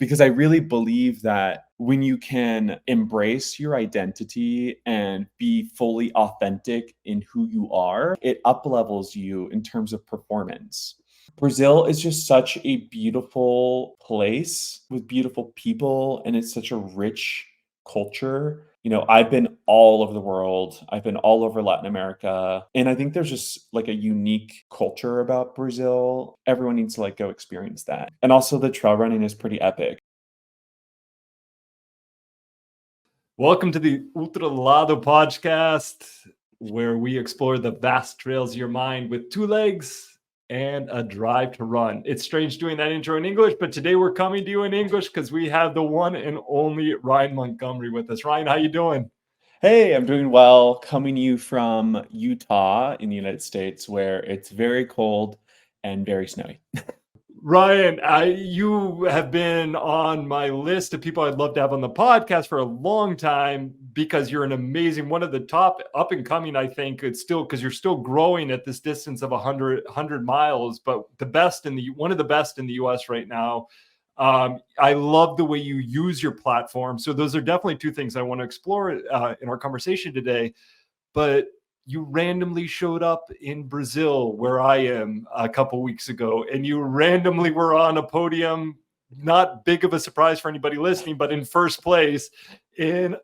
because I really believe that when you can embrace your identity and be fully authentic in who you are, it uplevels you in terms of performance. Brazil is just such a beautiful place with beautiful people, and it's such a rich culture. I've been all over the world. I've been all over Latin America, and I think there's just like a unique culture about Brazil. Everyone needs to like go experience that. And also the trail running is pretty epic. Welcome to the Ultra Lado podcast, where we explore the vast trails of your mind with 2 legs and a drive to run. It's strange doing that intro in English, but today we're coming to you in English because we have the one and only Ryan Montgomery with us. Ryan, how you doing? Hey, I'm doing well. Coming to you from Utah in the United States, where it's very cold and very snowy. Ryan, you have been on my list of people I'd love to have on the podcast for a long time because you're an amazing, one of the top up and coming, I think it's still because you're still growing at this distance of 100 miles, but one of the best in the US right now. I love the way you use your platform. So those are definitely 2 things I want to explore in our conversation today. But you randomly showed up in Brazil, where I am, a couple weeks ago, and you randomly were on a podium, not big of a surprise for anybody listening, but in first place in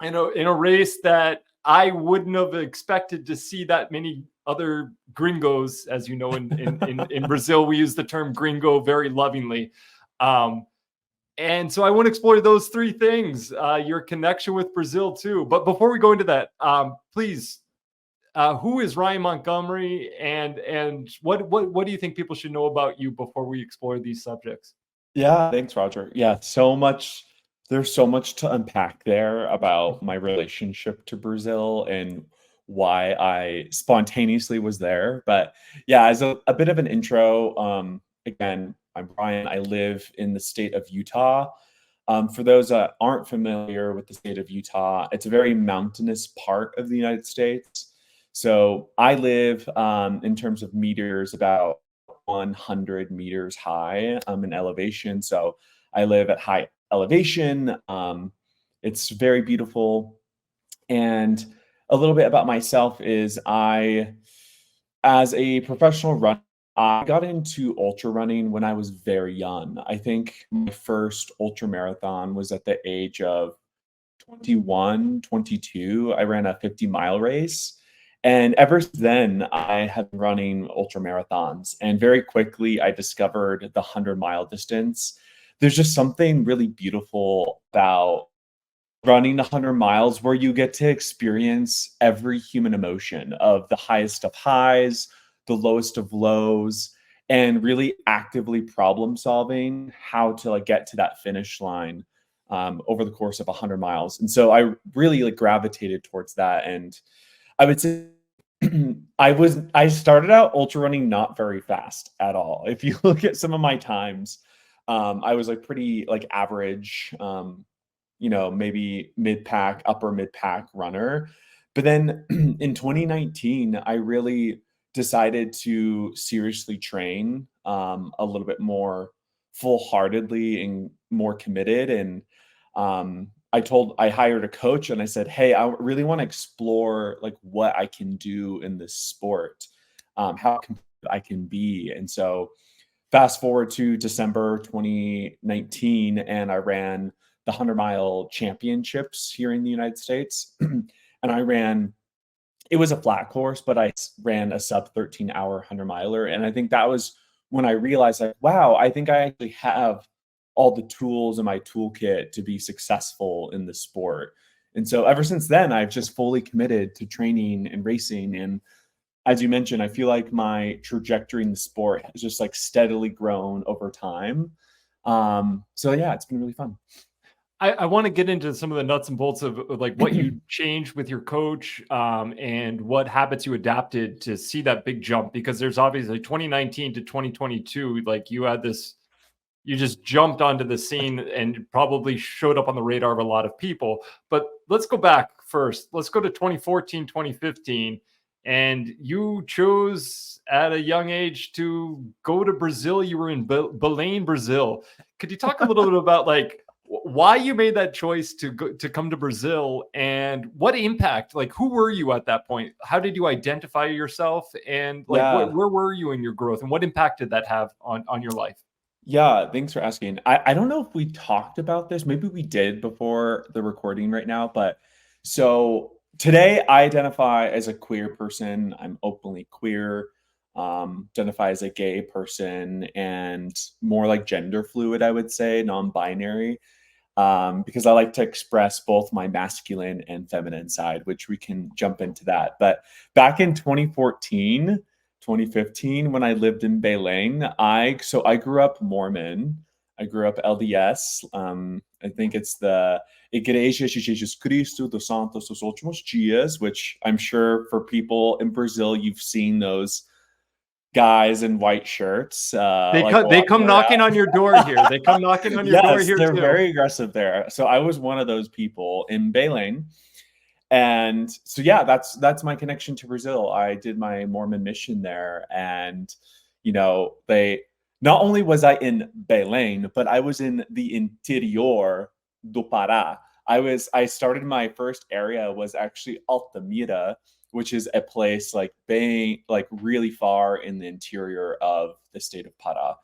a race that I wouldn't have expected to see that many other gringos. As you know, in Brazil, we use the term gringo very lovingly. And so I want to explore those 3 things, your connection with Brazil too. But before we go into that, please, who is Ryan Montgomery, and what do you think people should know about you before we explore these subjects? Yeah, thanks, Roger. Yeah, there's so much to unpack there about my relationship to Brazil and why I spontaneously was there. But yeah, as a bit of an intro, again, I'm Ryan. I live in the state of Utah. For those that aren't familiar with the state of Utah, it's a very mountainous part of the United States. So I live, in terms of meters, about 100 meters high in elevation. So I live at high elevation. It's very beautiful. And a little bit about myself is as a professional runner, I got into ultra running when I was very young. I think my first ultra marathon was at the age of 21, 22. I ran a 50-mile race. And ever since then, I have been running ultra marathons. And very quickly, I discovered the 100-mile distance. There's just something really beautiful about running 100 miles where you get to experience every human emotion of the highest of highs, the lowest of lows, and really actively problem solving how to get to that finish line over the course of 100 miles. And so I really gravitated towards that. And I would say I started out ultra running not very fast at all. If you look at some of my times, I was pretty average, maybe mid-pack, upper mid-pack runner. But then in 2019, I really decided to seriously train a little bit more full-heartedly and more committed. And I hired a coach and I said, hey, I really want to explore what I can do in this sport, how I can be. And so fast forward to December 2019, and I ran the 100-mile championships here in the United States. And it was a flat course, but I ran a sub 13-hour 100-miler. And I think that was when I realized, wow, I think I actually have all the tools in my toolkit to be successful in the sport. And so ever since then, I've just fully committed to training and racing. And as you mentioned, I feel like my trajectory in the sport has just steadily grown over time. So yeah, it's been really fun. I want to get into some of the nuts and bolts of what you changed with your coach, and what habits you adapted to see that big jump, because there's obviously 2019 to 2022, you just jumped onto the scene and probably showed up on the radar of a lot of people. But let's go back first. Let's go to 2014, 2015. and you chose at a young age to go to Brazil. You were in Belém, Brazil. Could you talk a little bit about like why you made that choice to come to Brazil, and what impact, like who were you at that point? How did you identify yourself, and like Yeah. where were you in your growth, and what impact did that have on your life? Yeah, thanks for asking. I don't know if we talked about this. Maybe we did before the recording right now, but so today I identify as a queer person. I'm openly queer, identify as a gay person and more like gender fluid, I would say, non-binary. Because I like to express both my masculine and feminine side, which we can jump into that. But back in 2014, 2015, when I lived in Belém, I grew up Mormon. I grew up LDS. I think it's the Igreja de Jesus Cristo dos Santos dos Últimos Dias, which I'm sure for people in Brazil, you've seen those guys in white shirts, like They walking come knocking around. on your door here. They come knocking on your door Yes, here they're too. very aggressive there. So I was one of those people in Belém. And so yeah, that's my connection to Brazil. I did my Mormon mission there, and they not only was I in Belém, but I was in the interior do Pará. I started my first area was actually Altamira, which is a place like being like really far in the interior of the state of Pará.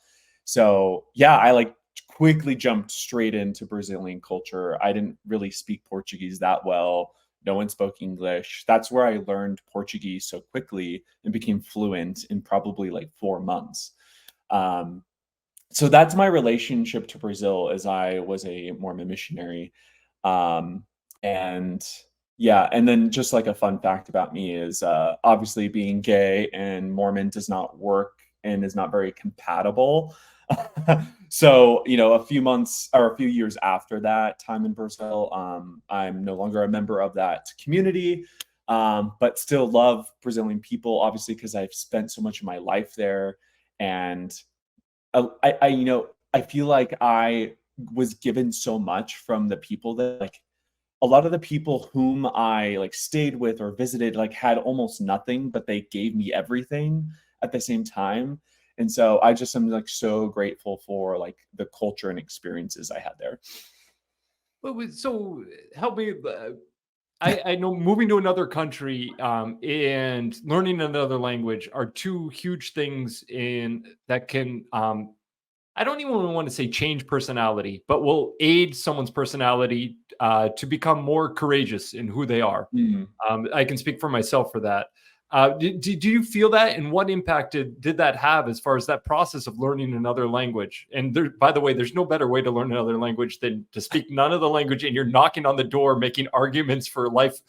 So yeah, I like quickly jumped straight into Brazilian culture. I didn't really speak Portuguese that well. No one spoke English. That's where I learned Portuguese so quickly and became fluent in probably like 4 months. Um, so that's my relationship to Brazil as I was a Mormon missionary. Um, and yeah, and then just like a fun fact about me is obviously being gay and Mormon does not work and is not very compatible. So, a few months or a few years after that time in Brazil, I'm no longer a member of that community, but still love Brazilian people, obviously, because I've spent so much of my life there. And I feel like I was given so much from the people that like a lot of the people whom I like stayed with or visited like had almost nothing, but they gave me everything at the same time. And so I just am like so grateful for like the culture and experiences I had there. So help me. I know moving to another country and learning another language are two huge things in that can I don't even want to say change personality, but will aid someone's personality to become more courageous in who they are. Mm. I can speak for myself for that. Do you feel that, and what impact did that have as far as that process of learning another language? And there, by the way, there's no better way to learn another language than to speak none of the language, and you're knocking on the door, making arguments for life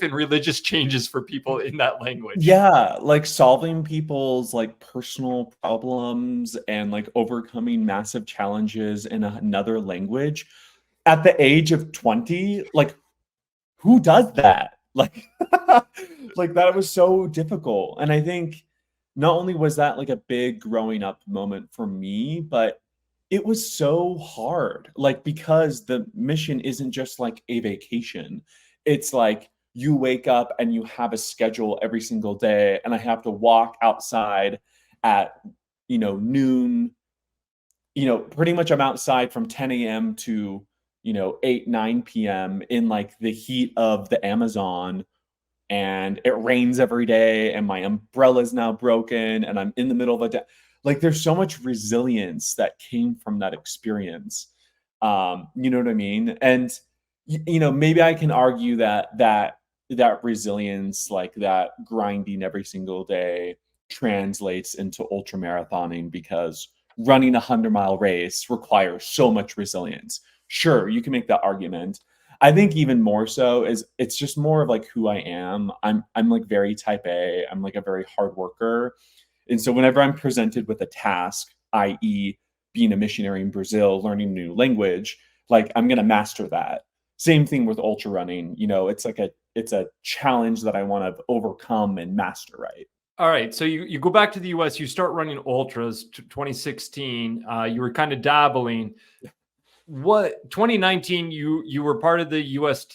and religious changes for people in that language. Yeah, like solving people's like personal problems and like overcoming massive challenges in another language at the age of 20, like who does that? Like, like that was so difficult. And I think not only was that like a big growing up moment for me, but it was so hard. Like, because the mission isn't just like a vacation, it's like you wake up and you have a schedule every single day. And I have to walk outside at, noon, pretty much I'm outside from 10 a.m. to 8 9 p.m. in like the heat of the Amazon, and it rains every day and my umbrella is now broken and I'm in the middle of like there's so much resilience that came from that experience. You know what I mean? And maybe I can argue that resilience, like that grinding every single day, translates into ultramarathoning, because running a 100-mile race requires so much resilience. Sure, you can make that argument. I think even more so is it's just more of like who I am. I'm like very type A. I'm like a very hard worker. And so whenever I'm presented with a task, i.e. being a missionary in Brazil, learning a new language, like I'm going to master that. Same thing with ultra running. It's a challenge that I want to overcome and master, right? All right, so you go back to the US, you start running ultras. 2016. You were kind of dabbling. what 2019 you were part of the US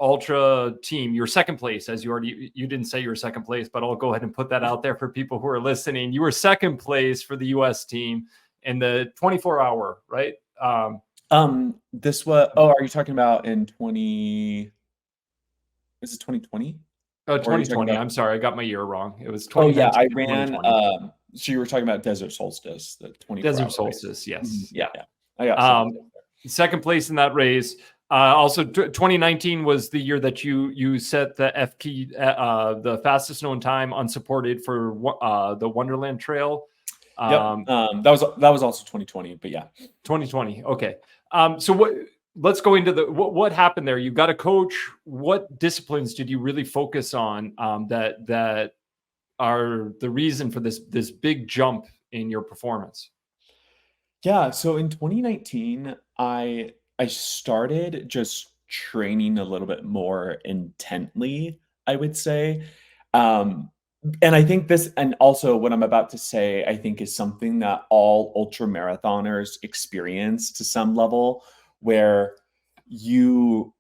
Ultra team. You're second place, as you didn't say you were second place, but I'll go ahead and put that out there for people who are listening. You were second place for the US team in the 24-hour, right? This was, are you talking about in 20, is it 2020? 2020. I'm sorry, I got my year wrong. It was 2019. Oh yeah, I ran. So you were talking about Desert Solstice, the 24 Desert Solstice, yes. Mm-hmm. Yeah. I got second place in that race. Also, 2019 was the year that you set the the fastest known time unsupported for the Wonderland Trail. Yep. That was also 2020, but yeah, 2020. Okay. So let's go into what happened there. You got a coach. What disciplines did you really focus on that are the reason for this big jump in your performance? Yeah, so in 2019, I started just training a little bit more intently, I would say. And I think this, and also what I'm about to say, I think is something that all ultra marathoners experience to some level, where you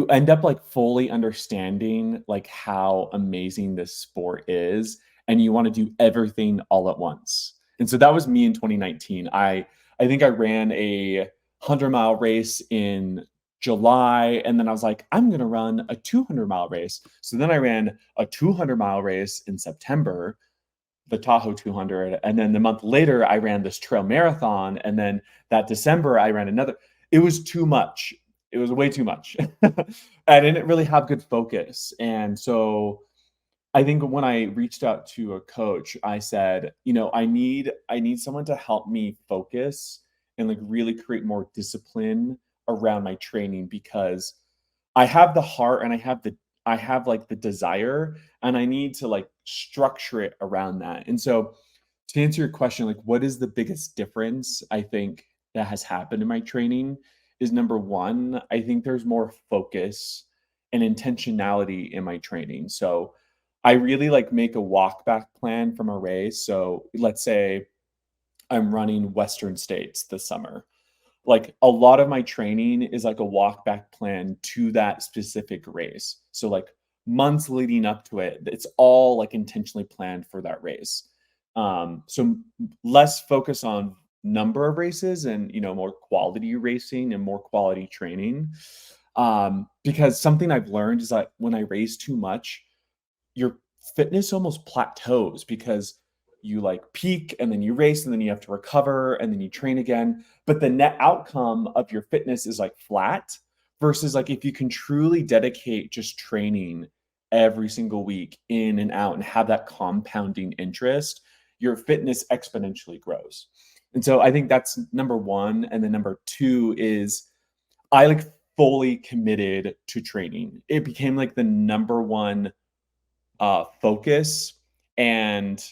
end up like fully understanding like how amazing this sport is, and you want to do everything all at once. And so that was me in 2019. I think I ran a 100-mile race in July, and then I was like, I'm going to run a 200-mile race. So then I ran a 200-mile race in September, the Tahoe 200, and then the month later I ran this trail marathon, and then that December I ran another. It was too much. It was way too much. I didn't really have good focus. And so I think when I reached out to a coach, I said, I need someone to help me focus and like really create more discipline around my training, because I have the heart and I have like the desire, and I need to like structure it around that. And so to answer your question, like what is the biggest difference I think that has happened in my training is, number one, I think there's more focus and intentionality in my training. So I really like make a walk back plan from a race. So let's say I'm running Western States this summer. Like a lot of my training is like a walk back plan to that specific race. So like months leading up to it, it's all like intentionally planned for that race. So less focus on number of races and, more quality racing and more quality training. Because something I've learned is that when I race too much, your fitness almost plateaus, because you like peak and then you race and then you have to recover and then you train again. But the net outcome of your fitness is like flat, versus like if you can truly dedicate just training every single week in and out and have that compounding interest, your fitness exponentially grows. And so I think that's number one. And then number two is I like fully committed to training. It became like the number one focus and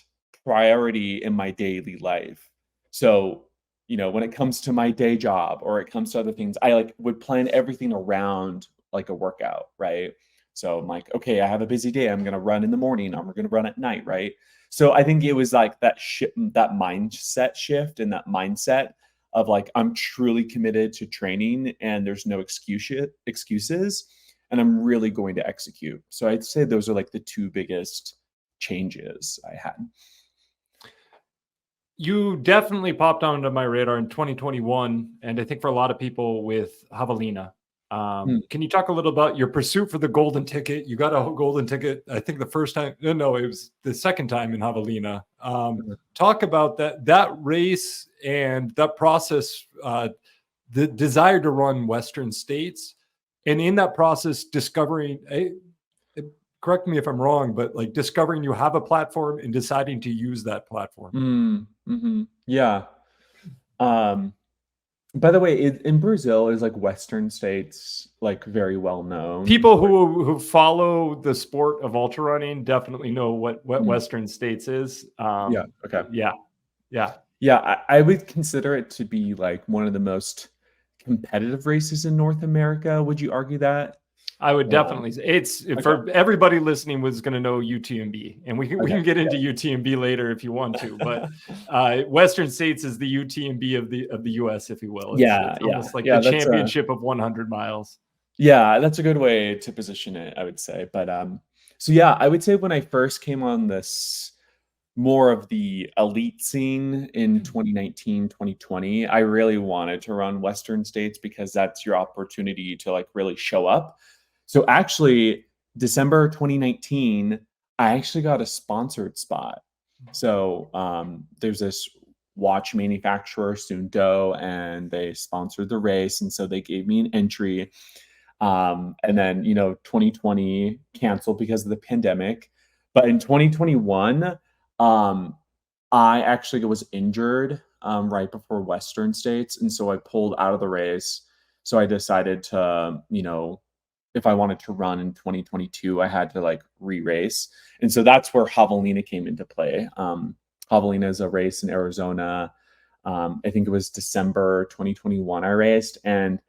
priority in my daily life. So, when it comes to my day job or it comes to other things, I like would plan everything around like a workout, right? So I'm like, okay, I have a busy day. I'm going to run in the morning, or we're going to run at night, right? So I think it was like that mindset shift and that mindset of like, I'm truly committed to training and there's no excuses, and I'm really going to execute. So I'd say those are like the two biggest changes I had. You definitely popped onto my radar in 2021, and I think for a lot of people with Javelina. Can you talk a little about your pursuit for the golden ticket? You got a golden ticket, I think the first time. No, it was the second time in Javelina. Talk about that race and that process, the desire to run Western States, and in that process, discovering. Correct me if I'm wrong, but like discovering you have a platform and deciding to use that platform. Yeah. By the way, in Brazil, is like Western States like very well known. People who follow the sport of ultra running definitely know what Western States is. Yeah. Okay. Yeah. I would consider it to be like one of the most competitive races in North America. Would you argue that? I would definitely say it's for everybody listening was going to know UTMB, and we can get into UTMB later if you want to, but Western States is the UTMB of the US, if you will. It's almost like the championship of 100 miles. Yeah, that's a good way to position it, I would say. But so yeah, I would say when I first came on this more of the elite scene in 2019, 2020, I really wanted to run Western States because that's your opportunity to like really show up. So actually, December 2019, I actually got a sponsored spot. So there's this watch manufacturer, Suunto, and they sponsored the race. And so they gave me an entry. And then, 2020 canceled because of the pandemic. But in 2021, I actually was injured right before Western States. And so I pulled out of the race. So I decided to, if I wanted to run in 2022, I had to like re-race. And so that's where Javelina came into play. Javelina is a race in Arizona. I think it was December 2021 I raced. And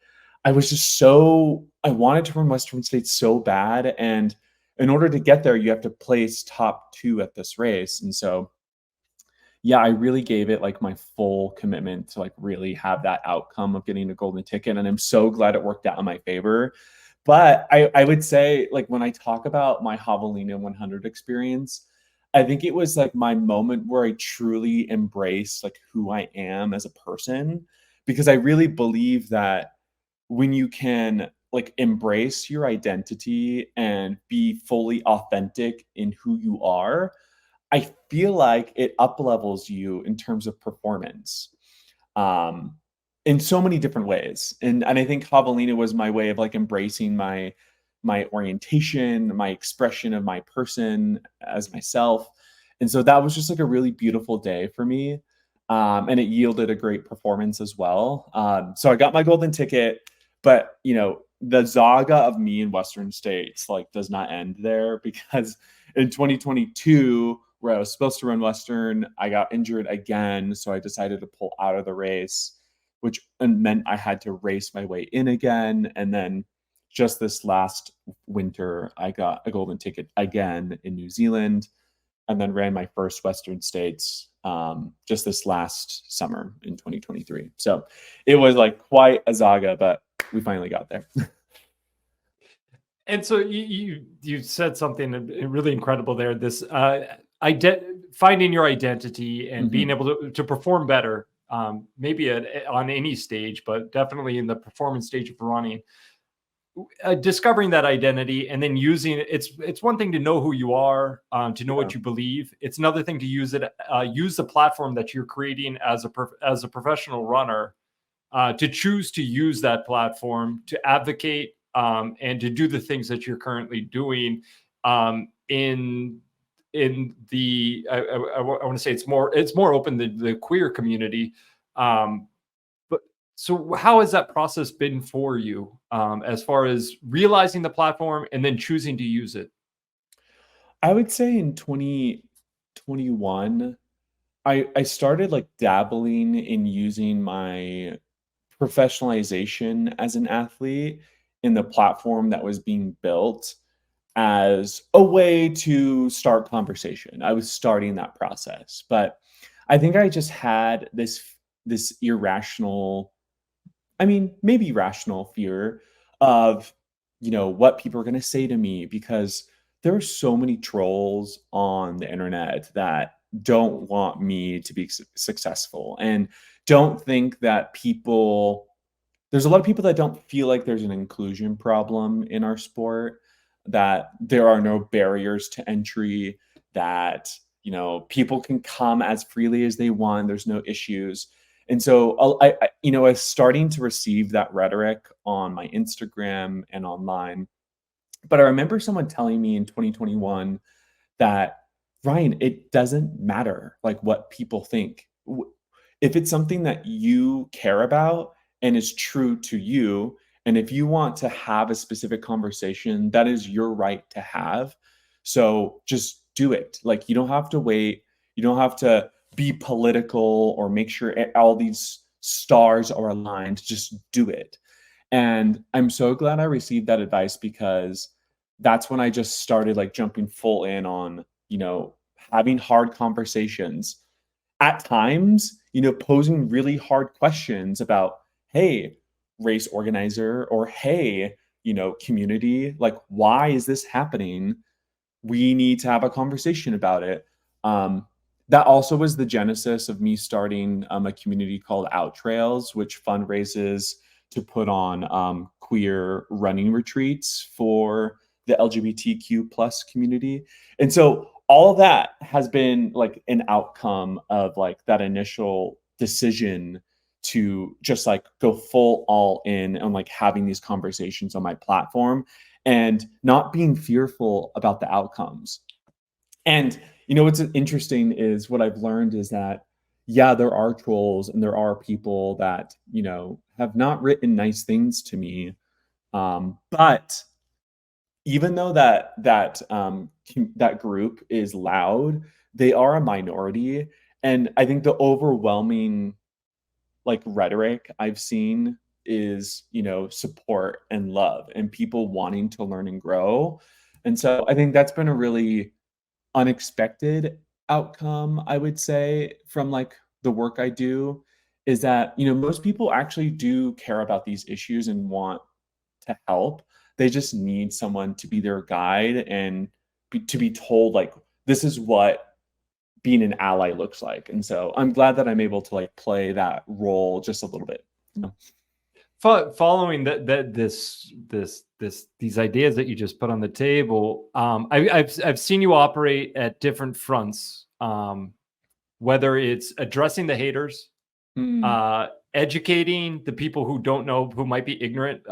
I was just I wanted to run Western States so bad. And in order to get there, you have to place top 2 at this race. And so, yeah, I really gave it like my full commitment to like really have that outcome of getting a golden ticket. And I'm so glad it worked out in my favor. But I would say, like, when I talk about my Javelina 100 experience, I think it was like my moment where I truly embraced like who I am as a person, because I really believe that when you can like embrace your identity and be fully authentic in who you are, I feel like it up levels you in terms of performance. In so many different ways. And I think Javelina was my way of like embracing my orientation, my expression of my person as myself. And so that was just like a really beautiful day for me. And it yielded a great performance as well. So I got my golden ticket, but the saga of me in Western States like does not end there, because in 2022, where I was supposed to run Western, I got injured again. So I decided to pull out of the race, which meant I had to race my way in again. And then just this last winter, I got a golden ticket again in New Zealand, and then ran my first Western States just this last summer in 2023. So it was like quite a saga, but we finally got there. And so you said something really incredible there. This finding your identity and being able to perform better, maybe on any stage, but definitely in the performance stage of running. Discovering that identity and then using it. It's one thing to know who you are, to know what you believe. It's another thing to use the platform that you're creating as a professional runner, to choose to use that platform to advocate, and to do the things that you're currently doing, in the I want to say it's more open to the queer community. But so how has that process been for you, as far as realizing the platform and then choosing to use it? I would say in 2021, I started like dabbling in using my professionalization as an athlete in the platform that was being built as a way to start conversation. I was starting that process, but I think I just had this irrational, I mean, maybe rational fear of, what people are going to say to me, because there are so many trolls on the internet that don't want me to be successful and don't think that there's a lot of people that don't feel like there's an inclusion problem in our sport, that there are no barriers to entry, that, people can come as freely as they want. There's no issues. And so I was starting to receive that rhetoric on my Instagram and online. But I remember someone telling me in 2021 that, Ryan, it doesn't matter like what people think. If it's something that you care about and is true to you, and if you want to have a specific conversation, that is your right to have. So just do it. Like, you don't have to wait. You don't have to be political or make sure all these stars are aligned. Just do it. And I'm so glad I received that advice, because that's when I just started like jumping full in on, having hard conversations. At times, posing really hard questions about, hey, race organizer, or hey, community, like, why is this happening? We need to have a conversation about it. That also was the genesis of me starting a community called Outrails, which fundraises to put on queer running retreats for the LGBTQ plus community. And so all of that has been like an outcome of like that initial decision to just like go full all in and like having these conversations on my platform and not being fearful about the outcomes. And what's interesting is what I've learned is that, yeah, there are trolls and there are people that, have not written nice things to me. But even though that group is loud, they are a minority. And I think the overwhelming like rhetoric I've seen is, support and love and people wanting to learn and grow. And so I think that's been a really unexpected outcome, I would say, from like the work I do, is that, most people actually do care about these issues and want to help. They just need someone to be their guide and to be told like, this is what being an ally looks like. And so I'm glad that I'm able to like play that role just a little bit. Following these ideas that you just put on the table, I've seen you operate at different fronts, whether it's addressing the haters, educating the people who don't know, who might be ignorant,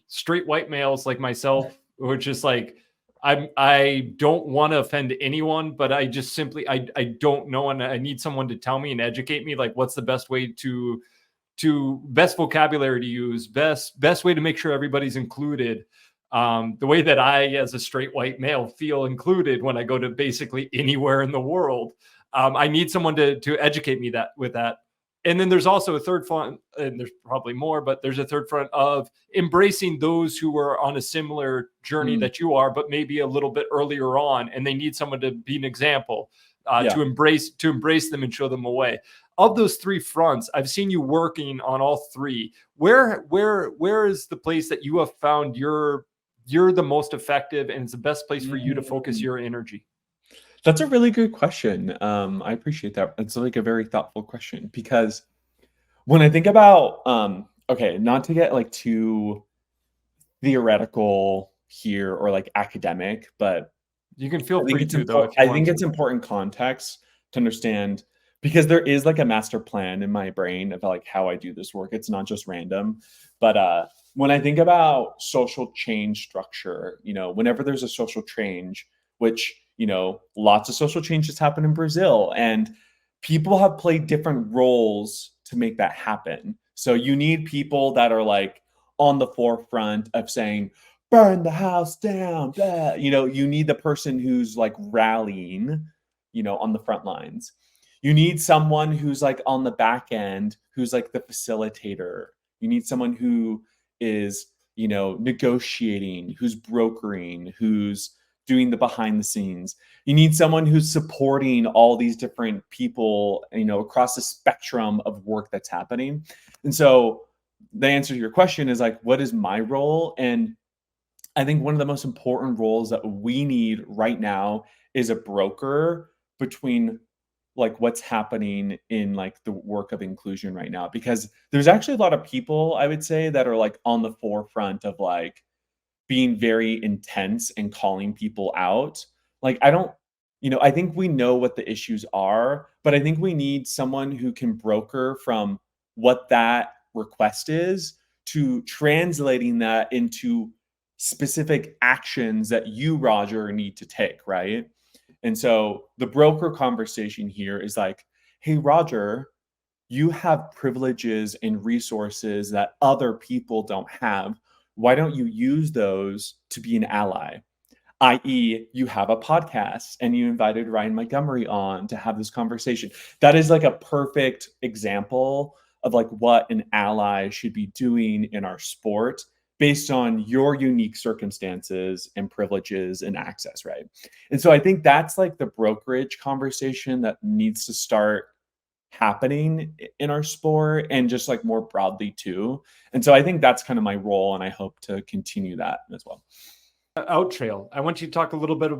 straight white males like myself, who are just like, I don't want to offend anyone, but I just simply, I don't know. And I need someone to tell me and educate me, like, what's the best way to best vocabulary to use, best way to make sure everybody's included. The way that I, as a straight white male, feel included when I go to basically anywhere in the world. I need someone to educate me with that. And then there's also a third front, and there's probably more, but there's a third front of embracing those who are on a similar journey that you are, but maybe a little bit earlier on, and they need someone to be an example, to embrace them and show them a way. Of those three fronts, I've seen you working on all three. Where is the place that you have found you're the most effective, and it's the best place for you to focus your energy? That's a really good question. I appreciate that. It's like a very thoughtful question, because when I think about, okay, not to get like too theoretical here or like academic, but you can feel free to, though. I think it's important context to understand, because there is like a master plan in my brain of like how I do this work. It's not just random. But when I think about social change structure, whenever there's a social change, which, lots of social changes happen in Brazil, and people have played different roles to make that happen. So you need people that are like on the forefront of saying, burn the house down, blah. You need the person who's like rallying, on the front lines. You need someone who's like on the back end, who's like the facilitator. You need someone who is, negotiating, who's brokering, who's doing the behind the scenes. You need someone who's supporting all these different people, across the spectrum of work that's happening. And so the answer to your question is like, what is my role? And I think one of the most important roles that we need right now is a broker between like what's happening in like the work of inclusion right now, because there's actually a lot of people, I would say, that are like on the forefront of like being very intense and calling people out. Like, I think we know what the issues are, but I think we need someone who can broker from what that request is to translating that into specific actions that you, Roger, need to take, right? And so the broker conversation here is like, hey, Roger, you have privileges and resources that other people don't have. Why don't you use those to be an ally? i.e., you have a podcast and you invited Ryan Montgomery on to have this conversation. That is like a perfect example of like what an ally should be doing in our sport based on your unique circumstances and privileges and access, right? And so I think that's like the brokerage conversation that needs to start happening in our sport and just like more broadly too. And so I think that's kind of my role, and I hope to continue that as well. Out Trail. I want you to talk a little bit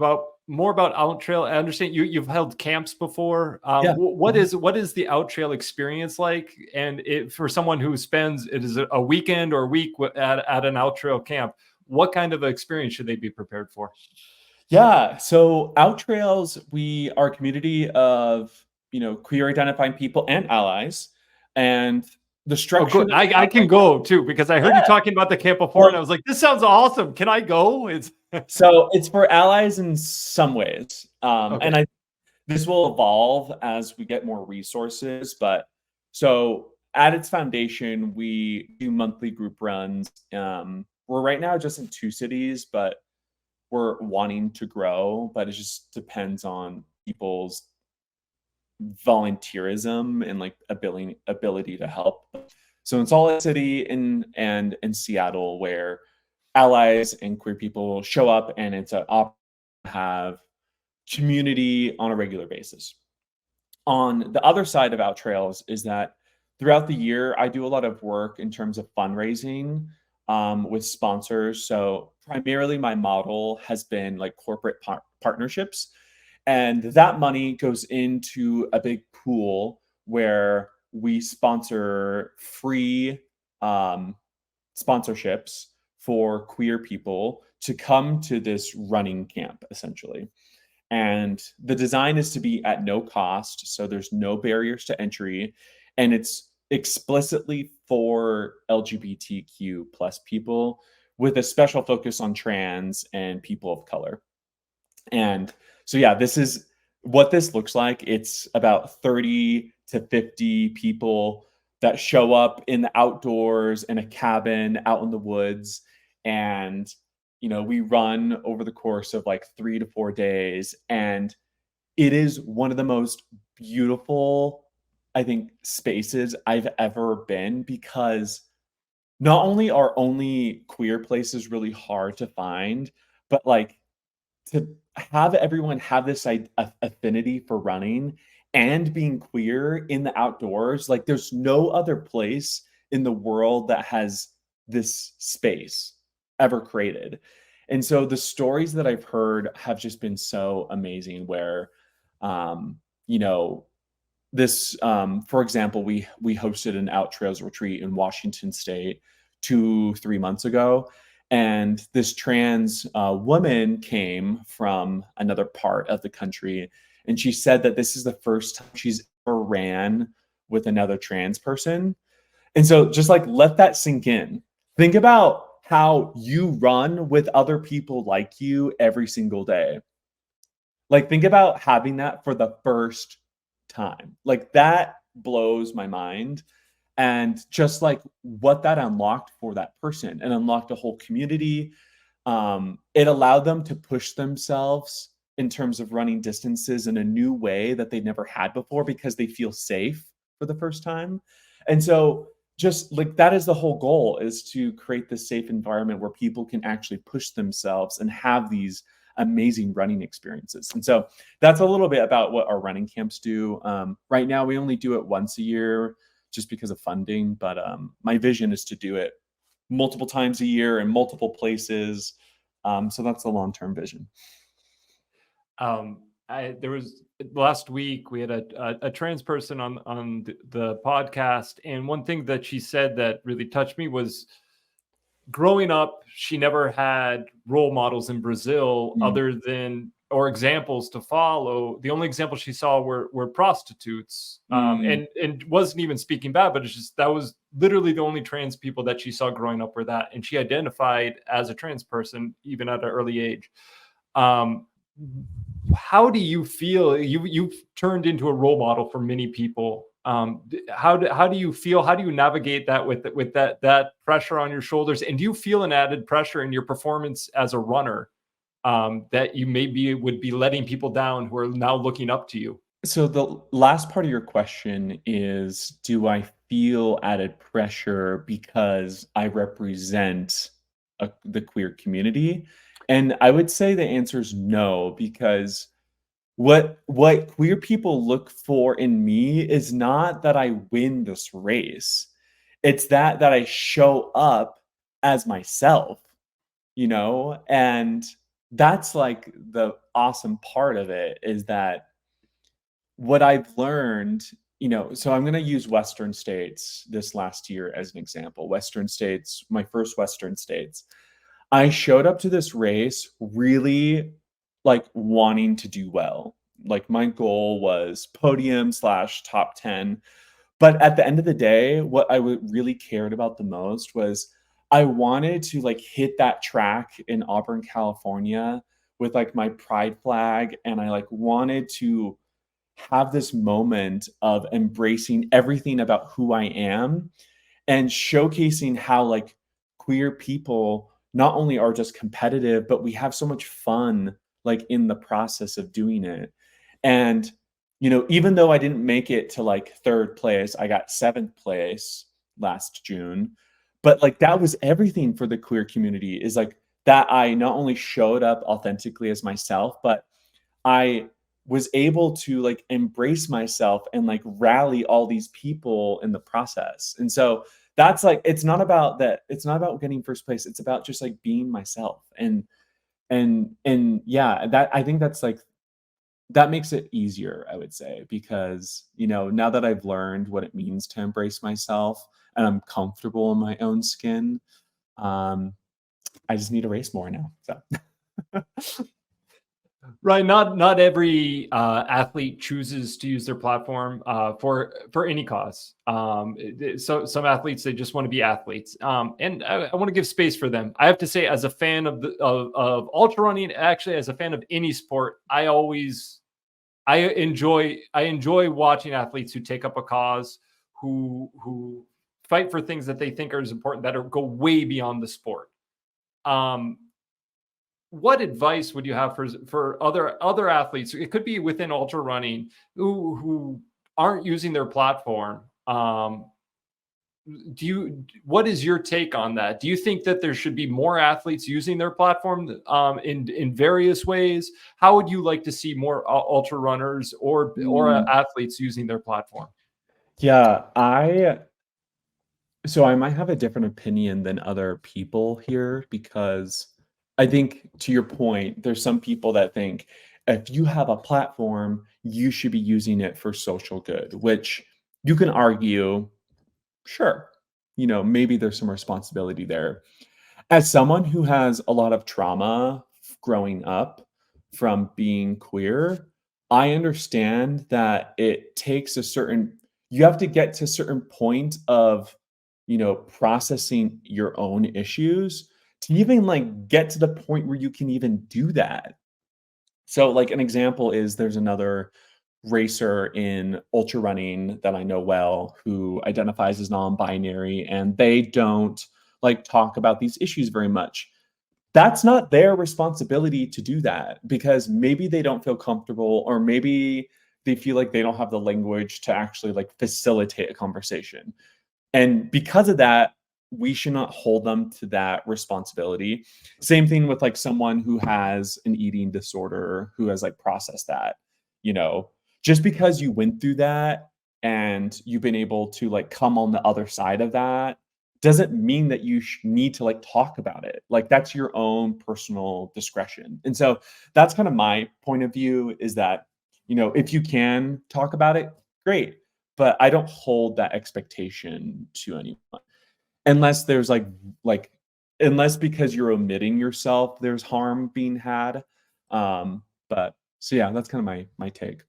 more about Out Trail. I understand you've held camps before. Yeah. What is the Out Trail experience like? And for someone who spends it is a weekend or a week at an Out Trail camp, what kind of experience should they be prepared for? Yeah. So Out Trails, we are a community of, queer identifying people and allies. And the Oh, structure. good. I can go too, because I heard you talking about the camp before, and I was like, this sounds awesome. Can I go? So it's for allies in some ways. Okay. And this will evolve as we get more resources. But so at its foundation, we do monthly group runs. We're right now just in 2 cities, but we're wanting to grow. But it just depends on people's volunteerism and like ability to help. So in Salt Lake City and in Seattle, where allies and queer people show up, and it's an opportunity to have community on a regular basis. On the other side of Out Trails is that throughout the year, I do a lot of work in terms of fundraising with sponsors. So primarily my model has been like corporate partnerships. And that money goes into a big pool where we sponsor free sponsorships for queer people to come to this running camp, essentially. And the design is to be at no cost, so there's no barriers to entry, and it's explicitly for LGBTQ plus people with a special focus on trans and people of color. And so, yeah, this is what this looks like. It's about 30 to 50 people that show up in the outdoors in a cabin out in the woods. And, we run over the course of like 3 to 4 days. And it is one of the most beautiful, I think, spaces I've ever been, because not only are only queer places really hard to find, but like to have everyone have this affinity for running and being queer in the outdoors, like there's no other place in the world that has this space ever created. And so the stories that I've heard have just been so amazing, where this for example, we hosted an Out Trails retreat in Washington State 2-3 months ago. And this trans woman came from another part of the country. And she said that this is the first time she's ever ran with another trans person. And so just like let that sink in. Think about how you run with other people like you every single day. Like think about having that for the first time. Like that blows my mind. And just like what that unlocked for that person, and unlocked a whole community. It allowed them to push themselves in terms of running distances in a new way that they never had before, because they feel safe for the first time. And so just like that is the whole goal, is to create this safe environment where people can actually push themselves and have these amazing running experiences. And so that's a little bit about what our running camps do. Right now, we only do it once a year just because of funding. But my vision is to do it multiple times a year in multiple places. So that's the long-term vision. There was last week we had a trans person on the podcast, and one thing that she said that really touched me was, growing up, she never had role models in Brazil other than, or examples to follow. The only examples she saw were prostitutes, and wasn't even speaking bad, but it's just that was literally the only trans people that she saw growing up were that, and she identified as a trans person even at an early age. How do you feel? You've turned into a role model for many people. How do you feel? How do you navigate that with that pressure on your shoulders? And do you feel an added pressure in your performance as a runner, that you maybe would be letting people down who are now looking up to you? So the last part of your question is, do I feel added pressure because I represent the queer community? And I would say the answer is no, because what queer people look for in me is not that I win this race. It's that I show up as myself, you know? And that's like the awesome part of it, is that what I've learned, so I'm going to use Western states this last year as an example. Western states, my first Western states. I showed up to this race really like wanting to do well. Like my goal was podium slash top 10. But at the end of the day, what I really cared about the most was I wanted to like hit that track in Auburn, California with like my pride flag. And I like wanted to have this moment of embracing everything about who I am and showcasing how like queer people not only are just competitive, but we have so much fun like in the process of doing it. And even though I didn't make it to like third place, I got seventh place last June. But like that was everything for the queer community, is like that I not only showed up authentically as myself, but I was able to like embrace myself and like rally all these people in the process. And so that's like, it's not about that. It's not about getting first place. It's about just like being myself. And yeah, that, I think that's like, that makes it easier, I would say, because, now that I've learned what it means to embrace myself and I'm comfortable in my own skin, I just need to race more now. So. Right. Not every athlete chooses to use their platform for any cause. So some athletes, they just want to be athletes, and I want to give space for them. I have to say, as a fan of ultra running, actually, as a fan of any sport, I enjoy watching athletes who take up a cause, who fight for things that they think are as important, that go way beyond the sport. What advice would you have for other athletes? It could be within ultra running who aren't using their platform. What is your take on that? Do you think that there should be more athletes using their platform in various ways? How would you like to see more ultra runners or athletes using their platform? Yeah, so I might have a different opinion than other people here, because I think, to your point, there's some people that think if you have a platform, you should be using it for social good, which you can argue, sure, maybe there's some responsibility there. As someone who has a lot of trauma growing up from being queer, I understand that it takes you have to get to a certain point of, processing your own issues to even like get to the point where you can even do that. So like an example is, there's another racer in ultra running that I know well who identifies as non-binary, and they don't like talk about these issues very much. That's not their responsibility to do that, because maybe they don't feel comfortable, or maybe they feel like they don't have the language to actually like facilitate a conversation. And because of that, we should not hold them to that responsibility. Same thing with like someone who has an eating disorder, who has like processed that, just because you went through that and you've been able to like come on the other side of that doesn't mean that you need to like talk about it. Like that's your own personal discretion. And so that's kind of my point of view, is that, if you can talk about it, great. But I don't hold that expectation to anyone, unless there's unless because you're omitting yourself, there's harm being had. But so yeah, that's kind of my take.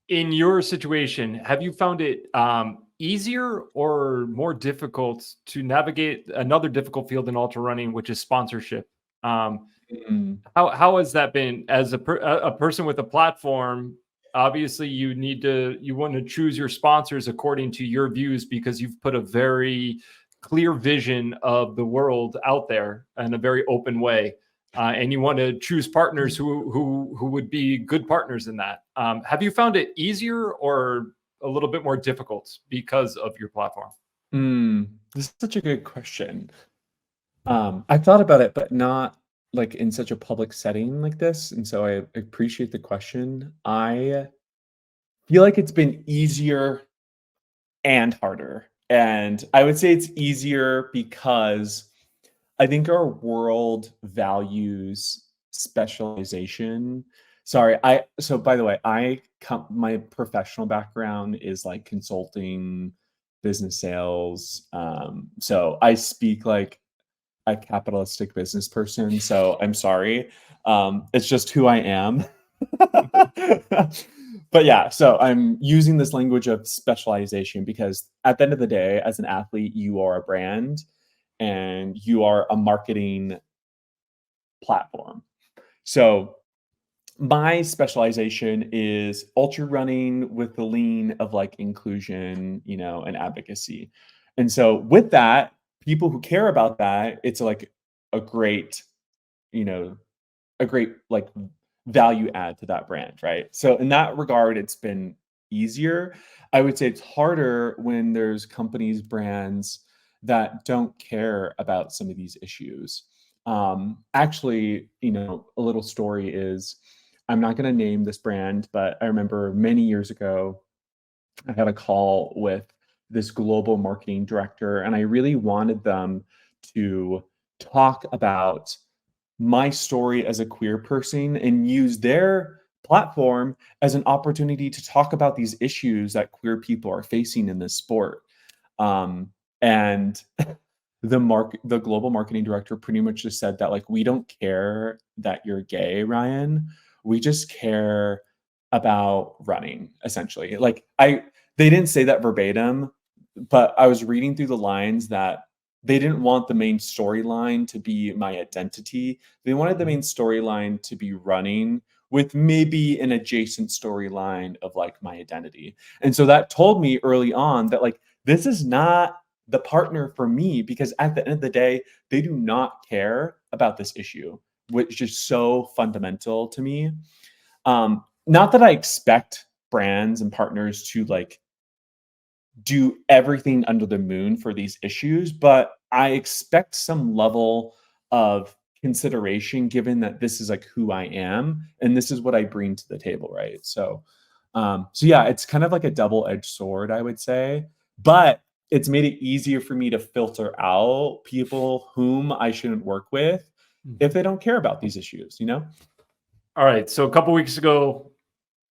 In your situation, have you found it easier or more difficult to navigate another difficult field in ultra running, which is sponsorship? How has that been as a person with a platform? Obviously, you want to choose your sponsors according to your views, because you've put a very clear vision of the world out there in a very open way, and you want to choose partners who would be good partners in that. Have you found it easier or a little bit more difficult because of your platform? This is such a good question. I've thought about it, but not like in such a public setting like this. And so I appreciate the question. I feel like it's been easier and harder. And I would say it's easier because I think our world values specialization. Sorry, so by the way, my professional background is like consulting, business sales. So I speak like a capitalistic business person, so I'm sorry. It's just who I am. But yeah, so I'm using this language of specialization because at the end of the day, as an athlete, you are a brand and you are a marketing platform. So my specialization is ultra running with the lean of like inclusion, and advocacy. And so with that, people who care about that, it's like a great, you know, a great like value add to that brand, right? So in that regard, it's been easier. I would say it's harder when there's companies, brands that don't care about some of these issues. Actually, a little story is I'm not going to name this brand, but I remember many years ago, I had a call with this global marketing director, and I really wanted them to talk about my story as a queer person and use their platform as an opportunity to talk about these issues that queer people are facing in this sport. And the global marketing director pretty much just said that like, we don't care that you're gay, Ryan. We just care about running, essentially. Like they didn't say that verbatim, but I was reading through the lines that they didn't want the main storyline to be my identity. They wanted the main storyline to be running with maybe an adjacent storyline of like my identity. And so that told me early on that like, this is not the partner for me, because at the end of the day, they do not care about this issue, which is so fundamental to me. Not that I expect brands and partners to like do everything under the moon for these issues, but I expect some level of consideration given that this is like who I am and this is what I bring to the table, right? So yeah, it's kind of like a double-edged sword, I would say, but it's made it easier for me to filter out people whom I shouldn't work with if they don't care about these issues, All right. So a couple weeks ago,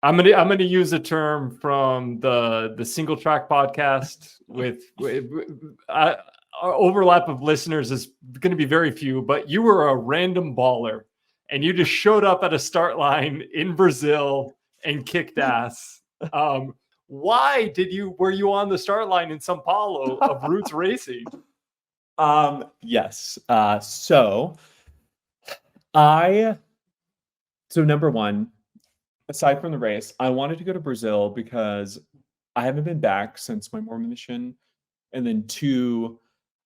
I'm gonna use a term from the Single Track podcast with our overlap of listeners is going to be very few, but you were a random baller and you just showed up at a start line in Brazil and kicked ass. Why were you on the start line in Sao Paulo of Roots Racing? Yes. So number one, aside from the race, I wanted to go to Brazil because I haven't been back since my Mormon mission. And then two,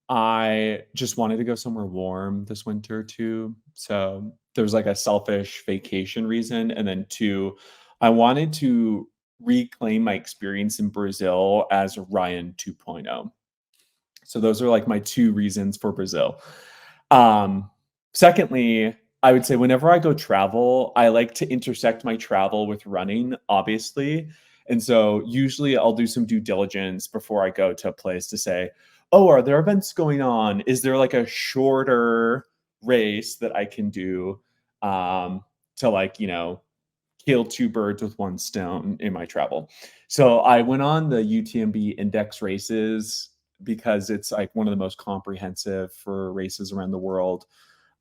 I just wanted to go somewhere warm this winter too. So there was like a selfish vacation reason. And then two, I wanted to reclaim my experience in Brazil as Ryan 2.0. So those are like my two reasons for Brazil. Secondly, I would say whenever I go travel, I like to intersect my travel with running, obviously. And so usually I'll do some due diligence before I go to a place to say, oh, are there events going on? Is there like a shorter race that I can do to like, kill two birds with one stone in my travel? So I went on the UTMB index races because it's like one of the most comprehensive for races around the world.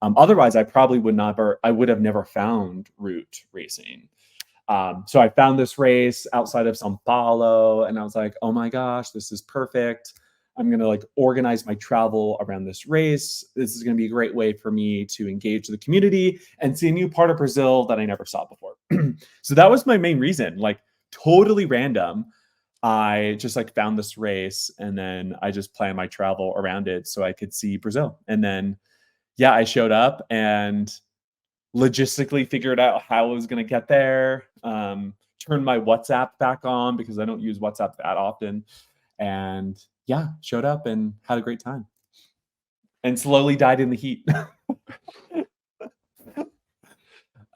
Otherwise, I would have never found route racing. So I found this race outside of Sao Paulo and I was like, oh my gosh, this is perfect. I'm going to like organize my travel around this race. This is going to be a great way for me to engage the community and see a new part of Brazil that I never saw before. So that was my main reason, like totally random. I just like found this race and then I just planned my travel around it so I could see Brazil. And then, yeah, I showed up and logistically figured out how I was going to get there. turned my WhatsApp back on because I don't use WhatsApp that often. And yeah, showed up and had a great time. And slowly died in the heat.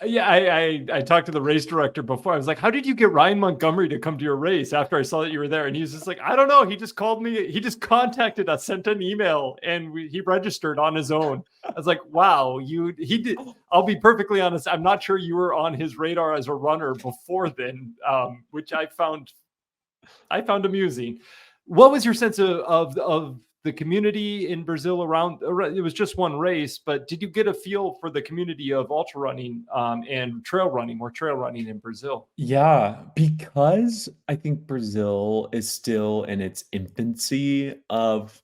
Yeah, I talked to the race director before. I was like, "How did you get Ryan Montgomery to come to your race?" After I saw that you were there, and he was just like, "I don't know. He just called me. He just contacted us, sent an email, and he registered on his own." I was like, "Wow, he did." I'll be perfectly honest. I'm not sure you were on his radar as a runner before then, which I found amusing. What was your sense of the community in Brazil around? It was just one race, but did you get a feel for the community of ultra running and trail running in Brazil? Yeah, because I think Brazil is still in its infancy of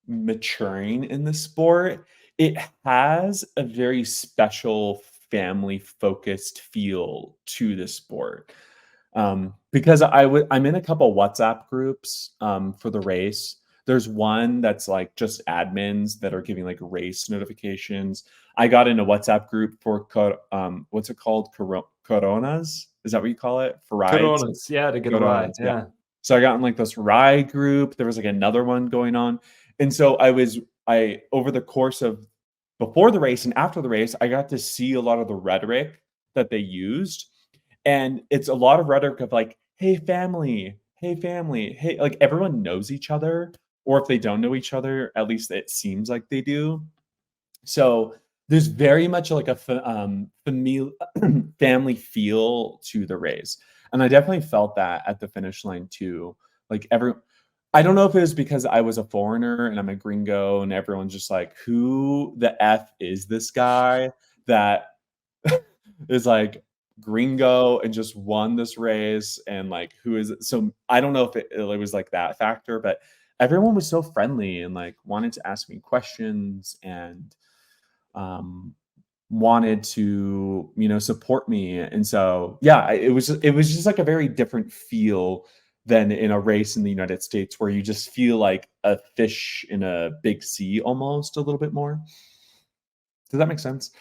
maturing in the sport, it has a very special family-focused feel to the sport. Because I'm in a couple WhatsApp groups, for the race. There's one that's, like, just admins that are giving, like, race notifications. I got in a WhatsApp group for what's it called? Coronas? Is that what you call it? For rides? Coronas, yeah, to get a ride, Coronas, yeah. yeah. So I got in, like, this ride group. There was, like, another one going on. And so I over the course of before the race and after the race, I got to see a lot of the rhetoric that they used. And it's a lot of rhetoric of like, "Hey, family. Hey, family. Hey," like, everyone knows each other, or if they don't know each other, at least it seems like they do. So, there's very much like a family feel to the race, and I definitely felt that at the finish line too. Like, I don't know if it was because I was a foreigner and I'm a gringo and everyone's just like, "Who the F is this guy that is, like, gringo and just won this race, and, like, who is it?" So, I don't know if it was, like, that factor, but everyone was so friendly and, like, wanted to ask me questions and, um, wanted to, support me, and so, yeah, it was just, like, a very different feel than in a race in the United States where you just feel like a fish in a big sea almost a little bit more. Does that make sense?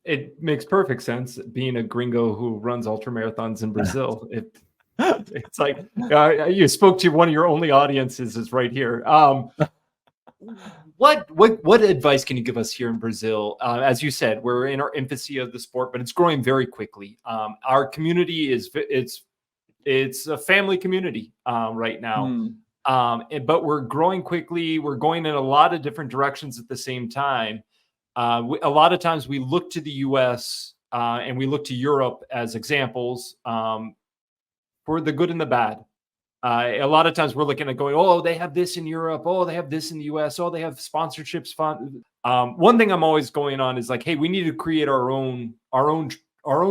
It makes perfect sense being a gringo who runs ultra marathons in Brazil. It's like you spoke to one of your only audiences is right here. What advice can you give us here in Brazil? As you said, we're in our infancy of the sport, but it's growing very quickly. Our community it's a family community right now. Mm, But we're growing quickly. We're going in a lot of different directions at the same time. A lot of times we look to the US and we look to Europe as examples for the good and the bad. A lot of times we're looking at going, oh, they have this in Europe. Oh, they have this in the US. Oh, they have sponsorships. One thing I'm always going on is like, hey, we need to create our own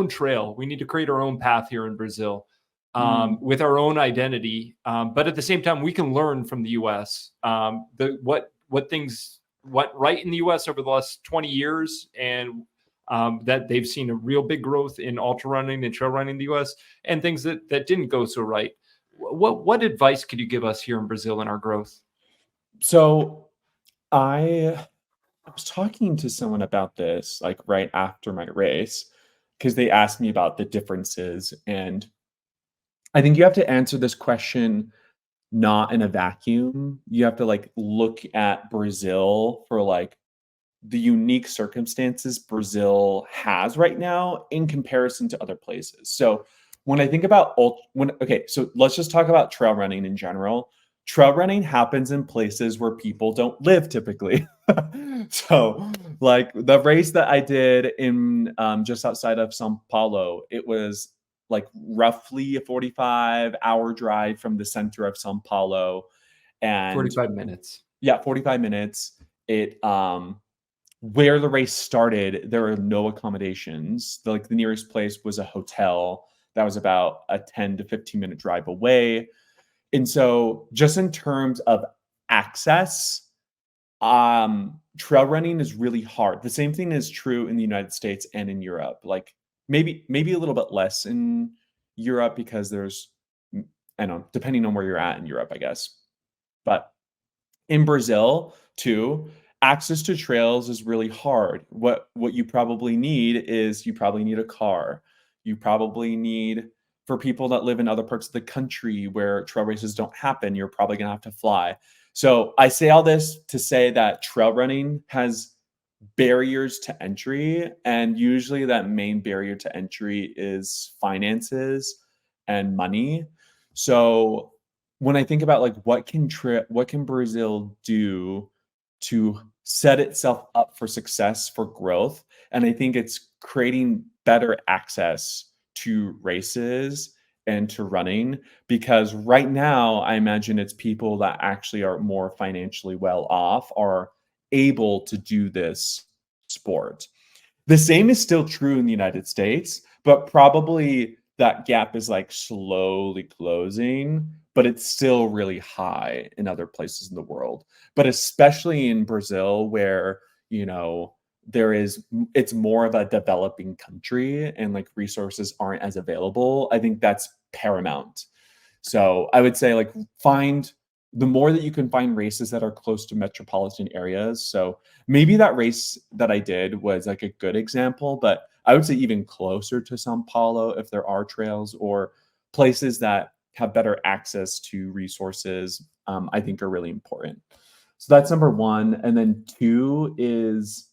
trail. We need to create our own path here in Brazil mm. with our own identity. But at the same time, we can learn from the US. What things went right in the US over the last 20 years and that they've seen a real big growth in ultra running and trail running in the US and things that didn't go so right. What advice could you give us here in Brazil in our growth? So, I was talking to someone about this, like, right after my race, because they asked me about the differences, and I think you have to answer this question not in a vacuum. You have to, like, look at Brazil for, like, the unique circumstances Brazil has right now in comparison to other places. So when I think about okay, so let's just talk about trail running in general. Trail running happens in places where people don't live typically. So, like the race that I did in just outside of São Paulo, it was like roughly a 45-hour drive from the center of São Paulo, and 45 minutes. yeah, 45 minutes. It where the race started, there were no accommodations. The nearest place was a hotel that was about a 10 to 15-minute drive away. And so just in terms of access, trail running is really hard. The same thing is true in the United States and in Europe. Like maybe a little bit less in Europe because there's I don't know, depending on where you're at in Europe, I guess. But in Brazil, too, access to trails is really hard. What you probably need is you probably need a car. You probably need for people that live in other parts of the country where trail races don't happen, you're probably going to have to fly. So I say all this to say that trail running has barriers to entry, and usually that main barrier to entry is finances and money. So when I think about like what can Brazil do to set itself up for success, for growth, and I think it's creating better access to races and to running, because right now I imagine it's people that actually are more financially well off are able to do this sport. The same is still true in the United States, but probably that gap is like slowly closing, but it's still really high in other places in the world. But especially in Brazil, where, you know, it's more of a developing country and like resources aren't as available. I think that's paramount. So I would say like find the more that you can find races that are close to metropolitan areas. So maybe that race that I did was like a good example, but I would say even closer to Sao Paulo, if there are trails or places that have better access to resources, I think are really important. So that's number one. And then two is,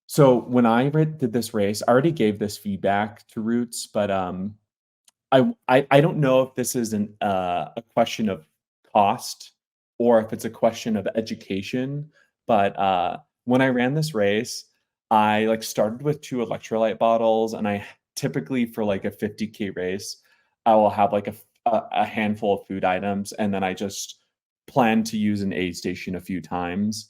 so when I did this race, I already gave this feedback to Roots, but I don't know if this is a question of cost or if it's a question of education. But when I ran this race, I like started with 2 electrolyte bottles, and I typically for like a 50K race, I will have like a handful of food items, and then I just plan to use an aid station a few times.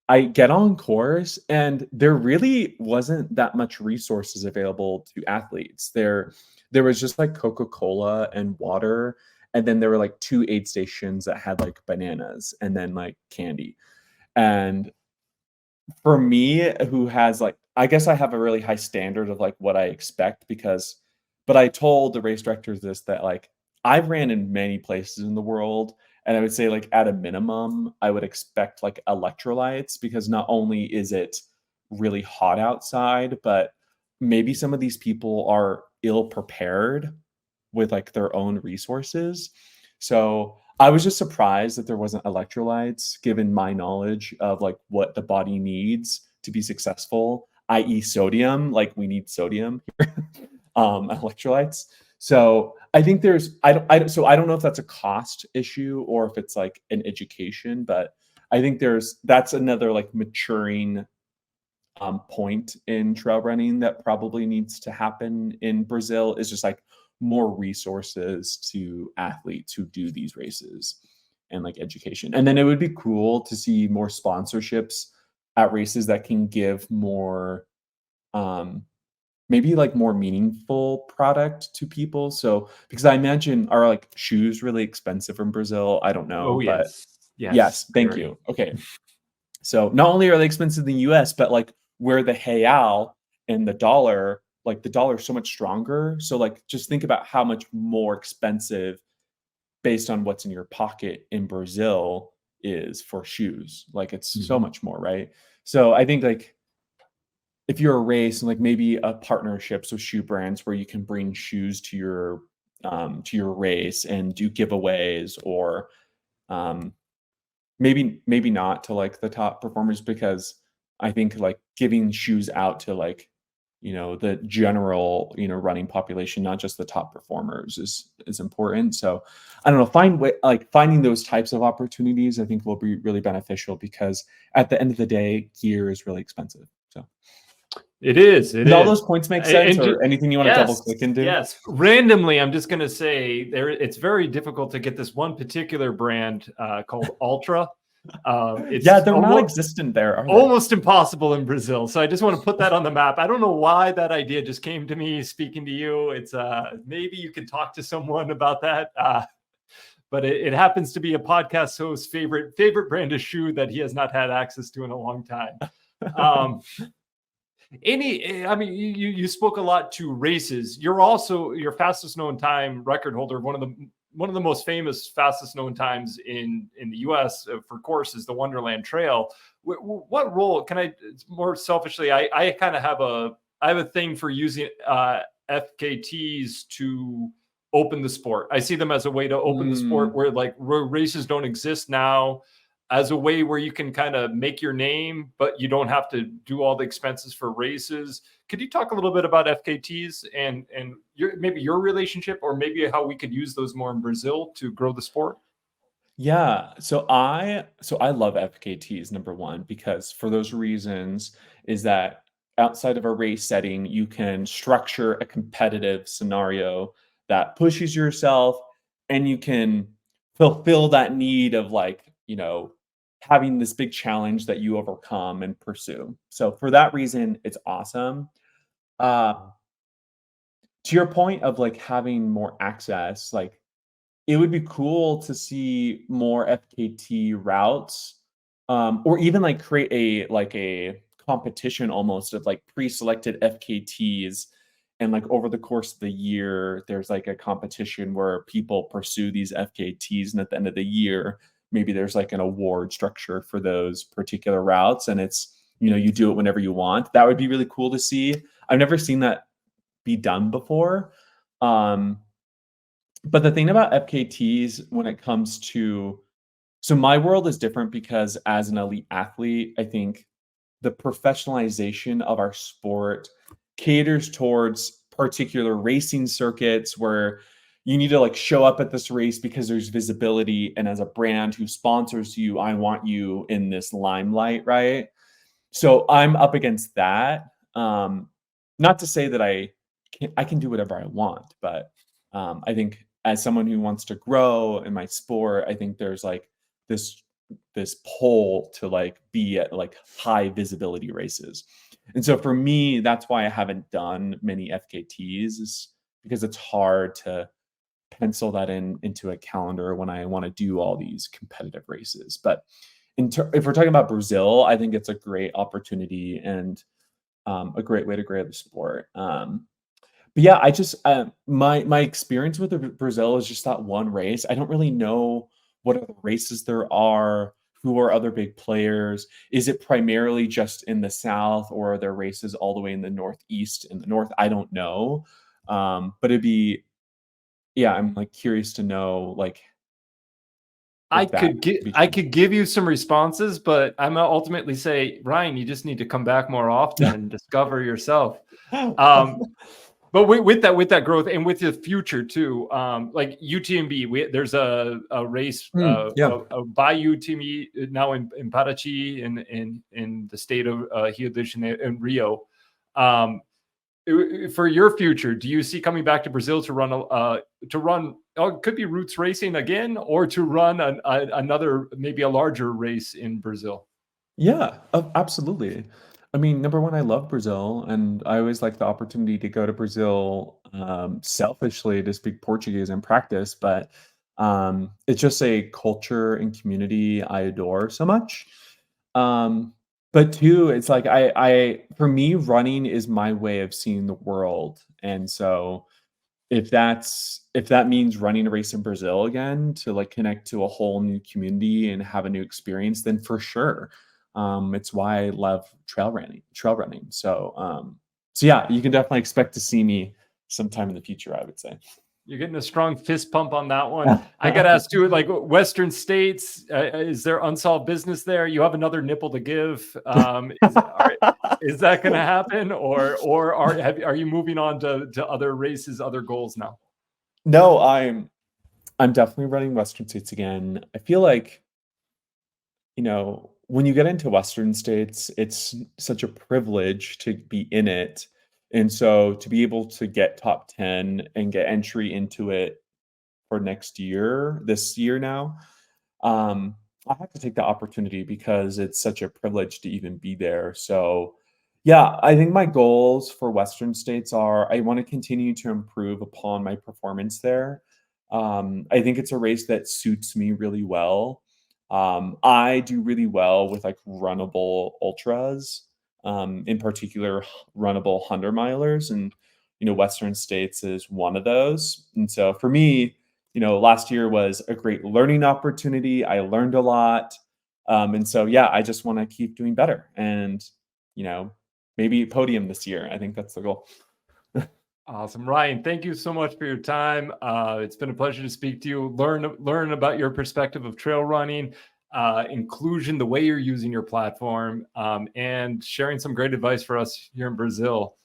I get on course and there really wasn't that much resources available to athletes. There was just like Coca-Cola and water, and then there were like 2 aid stations that had like bananas and then like candy. And for me, who has like, I guess I have a really high standard of like what I expect, but I told the race directors this, that like I've ran in many places in the world, and I would say like at a minimum, I would expect like electrolytes, because not only is it really hot outside, but maybe some of these people are ill prepared with like their own resources. So I was just surprised that there wasn't electrolytes, given my knowledge of like what the body needs to be successful, i.e. sodium. Like we need sodium here, electrolytes. So I think so I don't know if that's a cost issue or if it's like an education, but I think that's another like maturing point in trail running that probably needs to happen in Brazil, is just like more resources to athletes who do these races and like education. And then it would be cool to see more sponsorships at races that can give more, maybe like more meaningful product to people. So, because I imagine, are like shoes really expensive in Brazil? I don't know, Oh, but yes. yes, thank very. you. Okay. So not only are they expensive in the US, but like where the real and the dollar, like the dollar is so much stronger. So like just think about how much more expensive, based on what's in your pocket, in Brazil is for shoes. Like it's so much more, right? So I think like if you're a race and like maybe a partnerships with shoe brands where you can bring shoes to your race and do giveaways, or maybe not to like the top performers, because I think like giving shoes out to like, you know, the general, you know, running population, not just the top performers, is important. So I don't know, finding those types of opportunities I think will be really beneficial, because at the end of the day, gear is really expensive. So It is. did all those points make sense, And or anything you want to double click into? Yes. Randomly, I'm just going to say it's very difficult to get this one particular brand called Altra. It's Yeah, they're not existent there, are they? Almost impossible in Brazil. So I just want to put that on the map. I don't know why that idea just came to me speaking to you. It's maybe you can talk to someone about that. But it happens to be a podcast host's favorite brand of shoe that he has not had access to in a long time. I mean, you spoke a lot to races. You're also your fastest known time record holder, one of the most famous fastest known times in the U.S. For course is the Wonderland Trail. What role can I, more selfishly, I kind of have a thing for using FKTs to open the sport. I see them as a way to open the sport where like races don't exist now, as a way where you can kind of make your name, but you don't have to do all the expenses for races. Could you talk a little bit about FKTs and maybe your relationship, or maybe how we could use those more in Brazil to grow the sport? Yeah, so I love FKTs, number one, because for those reasons is that outside of a race setting, you can structure a competitive scenario that pushes yourself, and you can fulfill that need of like, having this big challenge that you overcome and pursue. So for that reason, it's awesome. Uh, to your point of like having more access, like it would be cool to see more FKT routes, or even like create a competition almost of like pre-selected FKTs, and like over the course of the year, there's like a competition where people pursue these FKTs, and at the end of the year, maybe there's like an award structure for those particular routes, and it's you do it whenever you want. That would be really cool to see. I've never seen that be done before. Um, but the thing about FKTs when it comes to so my world is different because as an elite athlete, I think the professionalization of our sport caters towards particular racing circuits where you need to like show up at this race because there's visibility, and as a brand who sponsors you, I want you in this limelight, right? So I'm up against that. Not to say that I can do whatever I want, but I think as someone who wants to grow in my sport, I think there's like this this pull to like be at like high visibility races. And so for me, that's why I haven't done many FKTs, is because it's hard to pencil that into a calendar when I want to do all these competitive races. But if we're talking about Brazil, I think it's a great opportunity and a great way to grow the sport. But yeah, I just my experience with Brazil is just that one race. I don't really know what other races there are. Who are other big players? Is it primarily just in the south, or are there races all the way in the northeast, in the north? I don't know. But yeah, I'm like curious to know like I if that could give you some responses, but I'm gonna ultimately say, Ryan, you just need to come back more often and discover yourself. But with that growth and with the future too, like UTMB, there's a race yeah. by UTMB now in Paraty in the state of Rio de Janeiro in Rio. For your future, do you see coming back to Brazil to run it could be Roots Racing again, or to run another, maybe a larger race in Brazil? Yeah, absolutely. I mean, number one, I love Brazil, and I always like the opportunity to go to Brazil, selfishly to speak Portuguese and practice, but it's just a culture and community I adore so much. Um, but two, it's like for me, running is my way of seeing the world, and so if that means running a race in Brazil again to like connect to a whole new community and have a new experience, then for sure. It's why I love trail running. So yeah, you can definitely expect to see me sometime in the future, I would say. You're getting a strong fist pump on that one. I got to ask too, like Western states, is there unsolved business there? You have another nipple to give. Is that going to happen, or are you moving on to other races, other goals now? No, I'm definitely running Western states again. I feel like, when you get into Western states, it's such a privilege to be in it. And so to be able to get top 10 and get entry into it for this year now, I have to take the opportunity because it's such a privilege to even be there. So yeah, I think my goals for Western states are I want to continue to improve upon my performance there. I think it's a race that suits me really well. I do really well with like runnable ultras, in particular runnable 100 milers, and Western States is one of those. And so for me, last year was a great learning opportunity. I learned a lot, and so yeah, I just want to keep doing better, and maybe podium this year. I think that's the goal. Awesome. Ryan, thank you so much for your time. It's been a pleasure to speak to you, learn about your perspective of trail running, inclusion, the way you're using your platform, and sharing some great advice for us here in Brazil.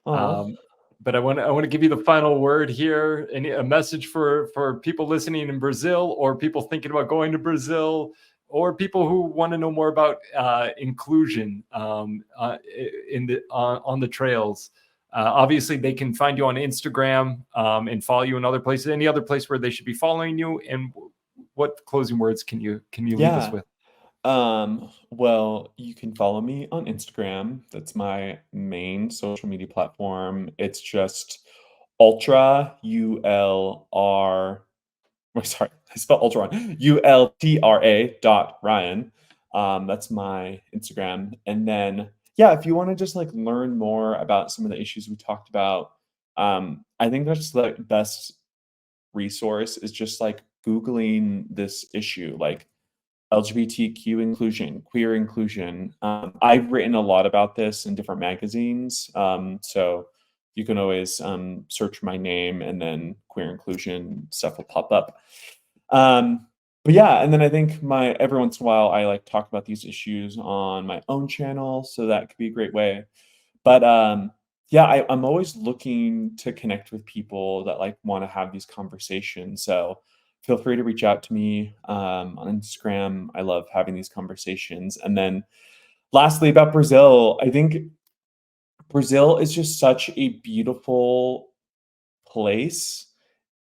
Oh, But I want to give you the final word here. A message for people listening in Brazil, or people thinking about going to Brazil, or people who want to know more about inclusion on the trails. Obviously, they can find you on Instagram and follow you in other places. Any other place where they should be following you? And what closing words can you leave us yeah. with? Well, you can follow me on Instagram. That's my main social media platform. It's just Ultra, ULR. Oh, sorry, I spelled Ultra wrong. ULTRA.Ryan. That's my Instagram. And then, yeah, if you want to just like learn more about some of the issues we talked about, I think that's the best resource is just like Googling this issue, like LGBTQ inclusion, queer inclusion. I've written a lot about this in different magazines. So you can always search my name and then queer inclusion stuff will pop up. But yeah, and then I think every once in a while I like talk about these issues on my own channel. So that could be a great way. But yeah, I'm always looking to connect with people that like want to have these conversations. So feel free to reach out to me on Instagram. I love having these conversations. And then lastly, about Brazil, I think Brazil is just such a beautiful place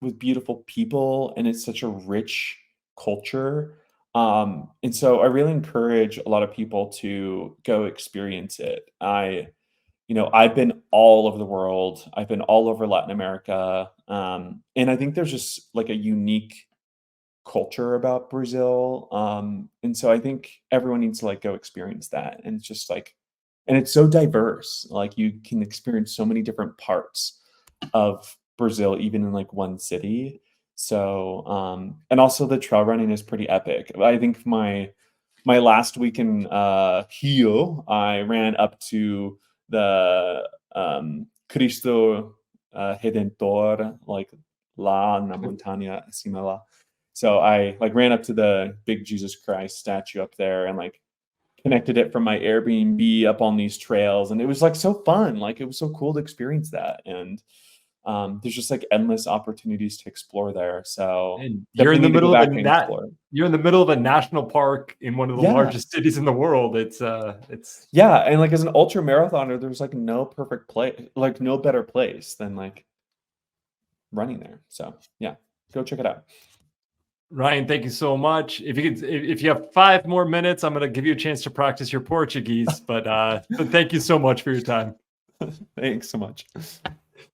with beautiful people, and it's such a rich culture. And so I really encourage a lot of people to go experience it. I've been all over the world. I've been all over Latin America. And I think there's just like a unique culture about Brazil. And so I think everyone needs to like go experience that. And it's just like, and it's so diverse. Like you can experience so many different parts of Brazil, even in like one city. So, and also the trail running is pretty epic. I think my last week in Rio, I ran up to the Cristo Redentor, like lá na montaña acima lá. So I like ran up to the big Jesus Christ statue up there and like connected it from my Airbnb up on these trails, and it was like so fun. Like it was so cool to experience that, and there's just like endless opportunities to explore there. So And you're in definitely the need to go middle of back and explore. you're in the middle of a national park in one of the Yeah, largest cities in the world. It's yeah, and like as an ultra marathoner, there's like no perfect place, like no better place than like running there. So yeah, go check it out. Ryan, thank you so much. If you have 5 more minutes, I'm going to give you a chance to practice your Portuguese. But thank you so much for your time. Thanks so much.